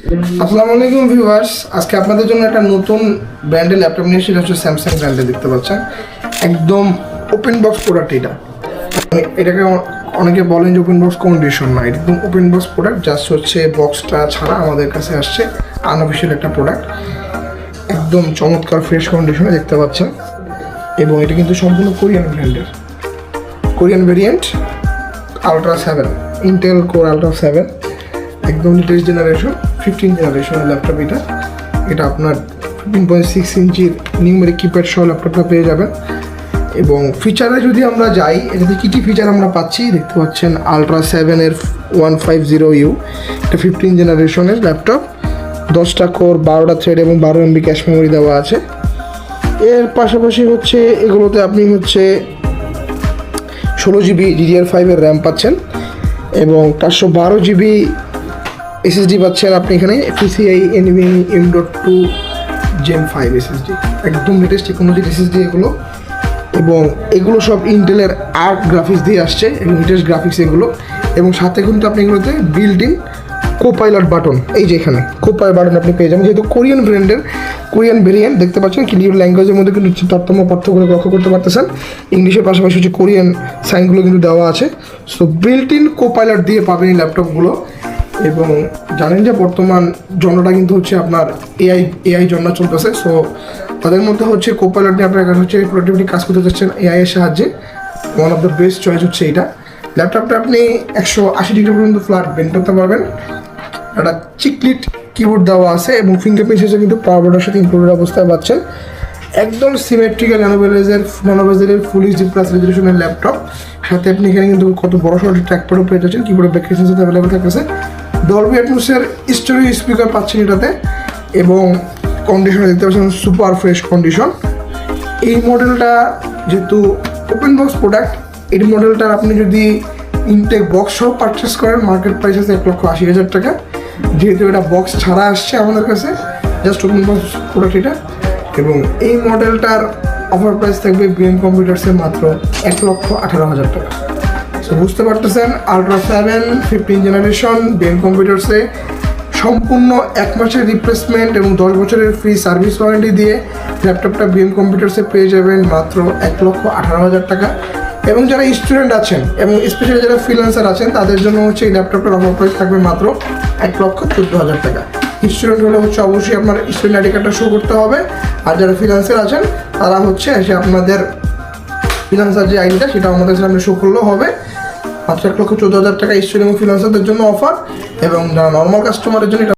আসসালামু আলাইকুম ভিউয়ার্স, আজকে আপনাদের জন্য একটা নতুন ব্র্যান্ডের ল্যাপটপ নিয়ে, সেটা হচ্ছে স্যামসাং ব্র্যান্ডে। দেখতে পাচ্ছেন একদম ওপেন বক্স প্রোডাক্ট। এটাকে অনেকে বলেন যে ওপেন বক্স কন্ডিশন না, এটা একদম ওপেন বক্স প্রোডাক্ট। জাস্ট হচ্ছে বক্সটা ছাড়া আমাদের কাছে আসছে আনঅফিসিয়াল একটা প্রোডাক্ট, একদম চমৎকার ফ্রেশ কন্ডিশনে দেখতে পাচ্ছেন। এবং এটা কিন্তু সম্পূর্ণ কোরিয়ান ব্র্যান্ডের, Korean variant ultra 7, Intel core ultra 7, একদম লেটেস্ট জেনারেশন 15 জেনারেশনের ল্যাপটপ। এটা আপনার 15.6 ইঞ্চির নিউমেরিক কিপ্যাড সহ ল্যাপটপটা পেয়ে যাবেন। এবং ফিচারে যদি আমরা যাই, এটাতে কী কী ফিচার আমরা পাচ্ছি দেখতে পাচ্ছেন। আলট্রা 7-এর 150U, এটা 15 জেনারেশনের ল্যাপটপ, 10টা কোর, 12টা থ্রেড এবং 12 MB ক্যাশ মেমোরি দেওয়া আছে। এর পাশাপাশি হচ্ছে এগুলোতে আপনি হচ্ছে 16GB DDR5-এর র্যাম পাচ্ছেন এবং 512GB SSD পাচ্ছেন আপনি এখানে। PCIe NVMe M.2 Gen 5 SSD, একদম লেটেস্ট টেকনোলজির SSD এগুলো। এবং এগুলো সব ইন্টেলের আর্ট গ্রাফিক্স দিয়ে আসছে, এবং লেটেস্ট গ্রাফিক্স এগুলো। এবং সাথে কিন্তু আপনি এগুলোতে বিল্ট ইন কোপাইলট বাটন, এই যে এখানে কোপাইলট বাটন আপনি পেয়ে যাবেন। যেহেতু কোরিয়ান ব্র্যান্ডের কোরিয়ান ভেরিয়েন্ট দেখতে পাচ্ছেন, ক্লিয়ার ল্যাঙ্গুয়েজের মধ্যে কিন্তু তারতম্য পার্থক্য লক্ষ্য করতে পারতেছেন। ইংলিশের পাশাপাশি হচ্ছে কোরিয়ান সাইনগুলো কিন্তু দেওয়া আছে। সো বিল্ট ইন কোপাইলট দিয়ে পাবেন এই ল্যাপটপগুলো। এবং জানেন যে বর্তমান জন্যটা কিন্তু হচ্ছে আপনার এআই জন্য চলতেছে। সো তাদের মধ্যে হচ্ছে কোপাইলট নিয়ে আপনার কাছে হচ্ছে প্রোডাক্টিভিটি কাজ করতে চাচ্ছেন এআই এর সাহায্যে, one of the best choice হচ্ছে এইটা। ল্যাপটপটা আপনি 180 ডিগ্রি পর্যন্ত ফ্ল্যাট বেন্ড করতে পারবেন। একটা চিকলিট কিবোর্ড দেওয়া আছে এবং ফিঙ্গারপ্রিন্ট হিসেবে কিন্তু পাওয়ার বোর্ডের সাথে ইনক্লুডেড অবস্থায় পাচ্ছেন। একদম সিমেট্রিক্যাল ন্যানোবেজের ফুল এইচডি প্লাস রেজলিউশনের ল্যাপটপ। সাথে আপনি এখানে কিন্তু কত বড় সড়ো ট্র্যাকপ্যাডও পেয়ে যাচ্ছেন, কিবোর্ডের ব্যাককেসের সাথে অ্যাভেলেবল থাকতেছে। ডলবি অ্যাটমসের স্টেরিও স্পিকার পাচ্ছেন এটাতে। এবং কন্ডিশনে দেখতে পাচ্ছেন সুপার ফ্রেশ কন্ডিশন। এই মডেলটা যেহেতু ওপেন বক্স প্রোডাক্ট, এই মডেলটার আপনি যদি ইনটেক বক্স সহ পারচেস করেন, মার্কেট প্রাইস আছে 1,80,000 টাকা। যেহেতু এটা বক্স ছাড়া আসছে আমাদের কাছে, জাস্ট ওপেন বক্স প্রোডাক্ট এটা। এবং এই মডেলটার অফার প্রাইস থাকবে বিএম কম্পিউটার্সে মাত্র 1,18,000 টাকা। সো বুঝতে পারতেছেন, আলট্রা 7 15 জেনারেশন বিএম কম্পিউটার্সে সম্পূর্ণ 1 মাসের রিপ্লেসমেন্ট এবং 10 বছরের ফ্রি সার্ভিস ওয়ারেন্টি দিয়ে ল্যাপটপটা বিএম কম্পিউটার্সে পেয়ে যাবেন মাত্র 1,18,000 টাকা। এবং যারা স্টুডেন্ট আছেন এবং স্পেশালি যারা ফ্রিল্যান্সার আছেন, তাদের জন্য হচ্ছে এই ল্যাপটপটার অফার প্রাইস থাকবে মাত্র 1,14,000 টাকা। স্টুডেন্ট হলে হচ্ছে অবশ্যই আপনার স্টুডেন্ট আইডি কার্ডটা শো করতে হবে। আর যারা ফ্রিল্যান্সার আছেন, তারা হচ্ছে এসে আপনাদের ফ্রিল্যান্সার যে আইডিটা সেটা আমাদের সামনে শো করলেও হবে। মাত্র 1,14,000 টাকা স্টুডেন্ট এবং ফ্রিল্যান্সারদের জন্য অফার। এবং যারা নর্মাল কাস্টমারের জন্য